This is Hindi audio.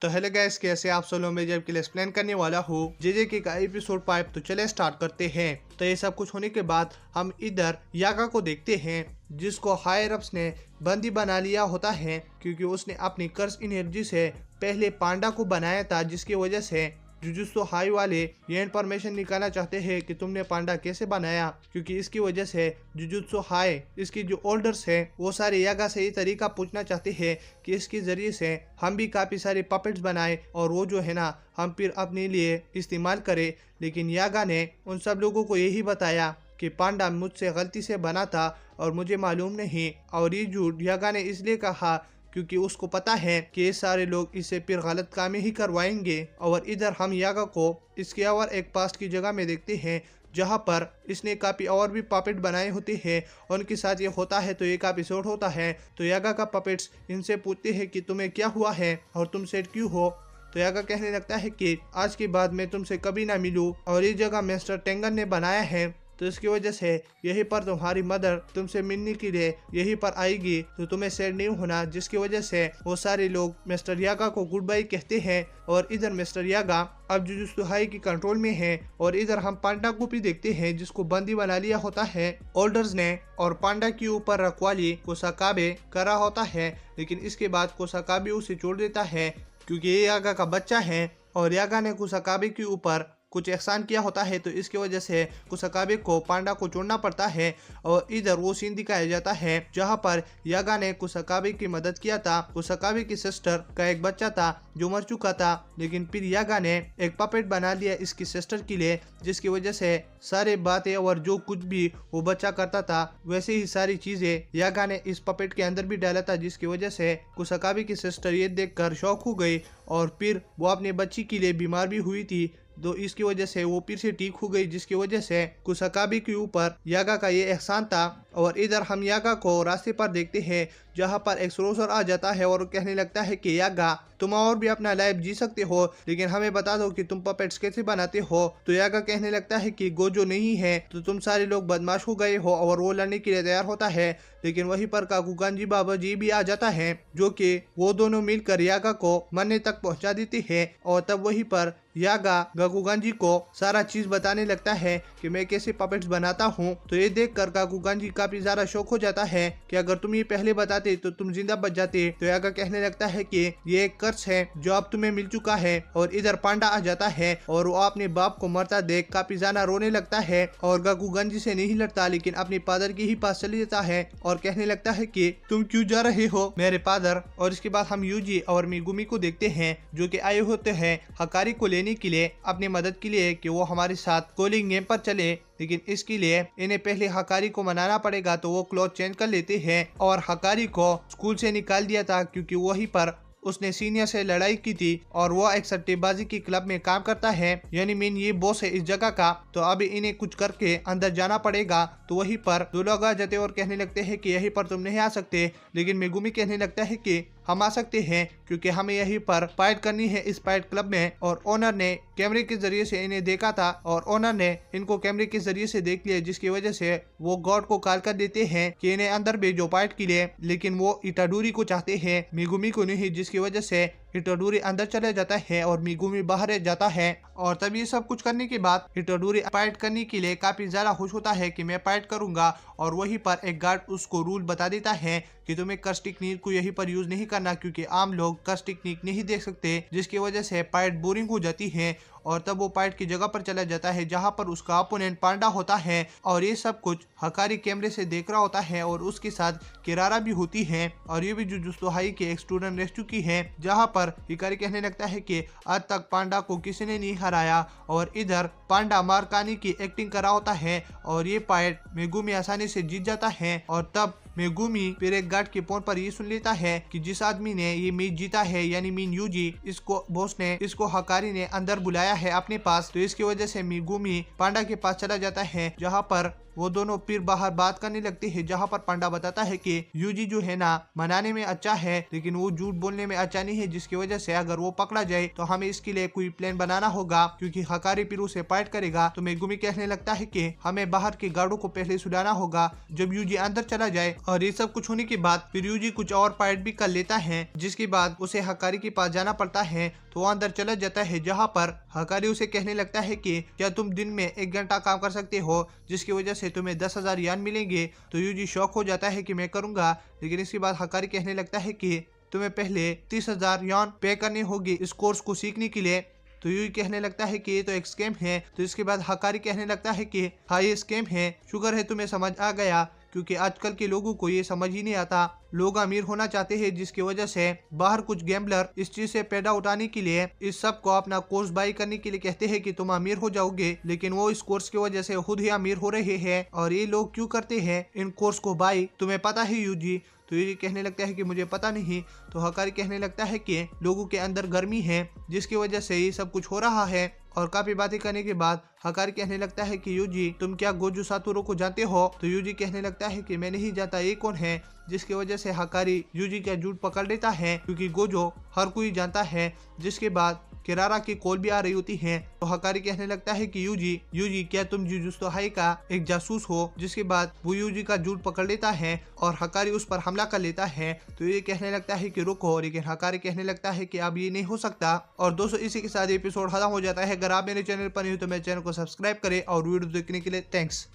तो हेलो गाइस, कैसे आप सब लोग? मैं जब के लिए एक्सप्लेन करने वाला हूँ जेजे का एपिसोड 5। तो चले स्टार्ट करते हैं। तो ये सब कुछ होने के बाद हम इधर यागा को देखते हैं, जिसको हायर अप्स ने बंदी बना लिया होता है क्योंकि उसने अपनी कर्स एनर्जी से पहले पांडा को बनाया था, जिसकी वजह से जुजुत्सु हाई वाले ये इन्फॉर्मेशन निकालना चाहते हैं कि तुमने पांडा कैसे बनाया, क्योंकि इसकी वजह से जुजुत्सु हाई इसकी जो ओल्डर्स है वो सारे यागा से ये तरीका पूछना चाहते हैं कि इसके जरिए से हम भी काफ़ी सारे पपेट्स बनाए और वो जो है ना हम फिर अपने लिए इस्तेमाल करें। लेकिन यागा ने उन सब लोगों को यही बताया कि पांडा मुझसे गलती से बना था और मुझे मालूम नहीं, और ये झूठ यागा ने इसलिए कहा क्योंकि उसको पता है कि ये सारे लोग इससे फिर गलत काम ही करवाएंगे। और इधर हम यागा को इसके और एक पास्ट की जगह में देखते हैं जहाँ पर इसने काफ़ी और भी पपेट बनाए होते हैं। उनके साथ ये होता है तो एक एपिसोड होता है तो यागा का पपेट्स इनसे पूछते हैं कि तुम्हें क्या हुआ है और तुम सेट क्यों हो। तो यागा कहने लगता है कि आज के बाद मैं तुमसे कभी ना मिलूं और ये जगह मिस्टर टेंगन ने बनाया है, तो इसकी वजह से यहीं पर तुम्हारी मदर तुमसे मिलने के लिए यहीं पर आएगी, तो तुम्हें सैड नहीं होना। जिसकी वजह से वो सारे लोग मिस्टर यागा को गुड बाय कहते हैं। और इधर मिस्टर यागा अब जुजुत्सु हाई की कंट्रोल में है। और इधर हम पांडा को भी देखते हैं जिसको बंदी बना लिया होता है ओल्डर्स ने, और पांडा के ऊपर रखवाली कोसाकाबे करा होता है। लेकिन इसके बाद कोसाकाबे उसे छोड़ देता है क्योंकि ये यागा का बच्चा है और यागा ने कोसाकाबे के ऊपर कुछ एहसान किया होता है, तो इसकी वजह से कुसाकाबे को पांडा को छोड़ना पड़ता है। और इधर वो सीन दिखाया जाता है जहां पर यागा ने कुसाकाबे की मदद किया था। कुसाकाबे की सिस्टर का एक बच्चा था जो मर चुका था, लेकिन फिर यागा ने एक पपेट बना लिया इसकी सिस्टर के लिए, जिसकी वजह से सारे बातें और जो कुछ भी वो बच्चा करता था वैसे ही सारी चीजें यागा ने इस पपेट के अंदर भी डाला था। जिसकी वजह से कुसाकाबे की सिस्टर ये देखकर शॉक हो गई और फिर वो अपने बच्ची के लिए बीमार भी हुई थी, तो इसकी वजह से वो फिर से ठीक हो गई। जिसकी वजह से कुसाकाबे के ऊपर यागा का ये एहसान था। और इधर हम यागा को रास्ते पर देखते हैं जहां पर एक सरोसर आ जाता है और कहने लगता है कि यागा तुम और भी अपना लाइफ जी सकते हो, लेकिन हमें बता दो कि तुम पपेट्स कैसे बनाते हो। तो यागा कहने लगता है कि गोजो नहीं है तो तुम सारे लोग बदमाश हो गए हो, और वो लड़ने के लिए तैयार होता है। लेकिन वहीं पर काकुगांजी बाबा जी भी आ जाता है, जो कि वो दोनों मिलकर यागा को मरने तक पहुंचा देते हैं। और तब वहीं पर यागा गाकुगांजी को सारा चीज बताने लगता है कि मैं कैसे पपेट्स बनाता हूँ। तो ये देखकर गाकुगांजी काफी ज्यादा शौक हो जाता है कि अगर तुम ये पहले बताते तो तुम जिंदा बच जाते। तो यागा कहने लगता है कि ये एक कर्ज है जो अब तुम्हें मिल चुका है। और इधर पांडा आ जाता है और वो अपने बाप को मरता देख काफी ज्यादा रोने लगता है और गाकुगांजी से नहीं लड़ता, लेकिन अपने फादर के ही पास चले जाता है और कहने लगता है कि तुम क्यों जा रहे हो मेरे फादर। और इसके बाद हम यूजी और मिगुमी को देखते हैं जो कि आए होते हैं हकारी को लेने के लिए अपनी मदद के लिए कि वो हमारे साथ कोलिंग गेम पर चले। लेकिन इसके लिए इन्हें पहले हकारी को मनाना पड़ेगा, तो वो क्लॉथ चेंज कर लेते हैं। और हकारी को स्कूल से निकाल दिया था क्योंकि वहीं पर उसने सीनियर से लड़ाई की थी और वो एक सट्टेबाजी की क्लब में काम करता है, यानी मीन ये बॉस है इस जगह का। तो अभी इन्हें कुछ करके अंदर जाना पड़ेगा। तो वहीं पर दो लोग आ जाते और कहने लगते हैं कि यहीं पर तुम नहीं आ सकते, लेकिन मेगुमी कहने लगता है कि हम आ सकते हैं क्योंकि हमें यहीं पर फाइट करनी है इस फाइट क्लब में। और ओनर ने कैमरे के जरिए से इन्हें देखा था और ओनर ने इनको कैमरे के जरिए से देख लिया, जिसकी वजह से वो गॉड को कॉल कर देते हैं कि इन्हें अंदर भेजो फाइट के लिए। लेकिन वो इटाडोरी को चाहते हैं, मेगुमी को नहीं, जिसकी वजह से इटाडोरी अंदर चले जाता है और मिगुमी बाहर जाता है। और तब ये सब कुछ करने के बाद इटाडोरी फाइट करने के लिए काफी ज्यादा खुश होता है कि मैं फाइट करूंगा। और वहीं पर एक गार्ड उसको रूल बता देता है कि तुम्हें कर्स टेक्निक को यहीं पर यूज नहीं करना क्योंकि आम लोग कर्स टेक्निक नहीं देख सकते, जिसकी वजह से फाइट बोरिंग हो जाती है। और तब वो फाइट की जगह पर चला जाता है जहां पर उसका अपोनेंट पांडा होता है। और ये सब कुछ हकारी कैमरे से देख रहा होता है और उसके साथ किरारा भी होती है और ये भी जुजुत्सु हाई के एक स्टूडेंट रह चुकी है। जहां पर हिकारी कहने लगता है कि आज तक पांडा को किसी ने नहीं हराया। और इधर पांडा मारकानी की एक्टिंग करा होता है और ये फाइट मेगुमी आसानी से जीत जाता है। और तब मेगुमी फिर एक गार्ड के फोन पर ये सुन लेता है कि जिस आदमी ने ये मैच जीता है यानी मीन यूजी, इसको बॉस ने इसको हकारी ने अंदर बुलाया है अपने पास। तो इसकी वजह से मेगुमी पांडा के पास चला जाता है जहां पर वो दोनों फिर बाहर बात करने लगते हैं, जहां पर पांडा बताता है कि यूजी जो है ना मनाने में अच्छा है लेकिन वो झूठ बोलने में अच्छा नहीं है, जिसकी वजह से अगर वो पकड़ा जाए तो हमें इसके लिए कोई प्लान बनाना होगा क्योंकि हकारी फिर उसे फाइट करेगा। तो मेगुमी कहने लगता है कि हमें बाहर के गार्डों को पहले सुलाना होगा जब यूजी अंदर चला जाए और ये सब कुछ होने के बाद फिर यूजी कुछ और पायरेट भी कर लेता है, जिसके बाद उसे हकारी के पास जाना पड़ता है। तो वो अंदर चला जाता है, जहाँ पर हकारी उसे कहने लगता है कि क्या तुम दिन में 1 घंटा काम कर सकते हो, जिसकी वजह से तुम्हें 10,000 यान मिलेंगे। तो यूजी शौक हो जाता है कि मैं करूंगा, लेकिन इसके बाद हकारी कहने लगता है कि तुम्हें पहले 30,000 यान पे करने होगी इस कोर्स को सीखने के लिए। तो यूजी कहने लगता है कि ये तो एक स्कैम है। तो इसके बाद हकारी कहने लगता है कि हाँ ये स्कैम है, शुक्र है तुम्हें समझ आ गया, क्योंकि आजकल के लोगों को ये समझ ही नहीं आता। लोग अमीर होना चाहते हैं, जिसकी वजह से बाहर कुछ गैम्बलर इस चीज से पैदा उठाने के लिए इस सब को अपना कोर्स बाई करने के लिए कहते हैं कि तुम अमीर हो जाओगे, लेकिन वो इस कोर्स की वजह से खुद ही अमीर हो रहे हैं। और ये लोग क्यों करते हैं इन कोर्स को बाई, तुम्हें पता है यूजी। तो यूजी कहने लगता है कि मुझे पता नहीं। तो हकारी कहने लगता है कि लोगों के अंदर गर्मी है, जिसकी वजह से ये सब कुछ हो रहा है। और काफी बातें करने के बाद हकारी कहने लगता है कि यूजी तुम क्या गोजो सातोरू को जानते हो। तो यूजी कहने लगता है कि मैं नहीं जानता ये कौन है, जिसकी वजह से हकारी यूजी का झूठ पकड़ लेता है, क्योंकि गोजो हर कोई जानता है। जिसके बाद किरारा की कॉल भी आ रही होती है। तो हकारी कहने लगता है कि यूजी क्या तुम जुजुत्सु हाई का एक जासूस हो। जिसके बाद वो यूजी का झूठ पकड़ लेता है और हकारी उस पर हमला कर लेता है। तो ये कहने लगता है कि रुको, लेकिन हकारी कहने लगता है कि अब ये नहीं हो सकता। और दोस्तों इसी के साथ एपिसोड खत्म हो जाता है। अगर आप मेरे चैनल पर नहीं हो तो मेरे चैनल को सब्सक्राइब करें और वीडियो देखने के लिए थैंक्स।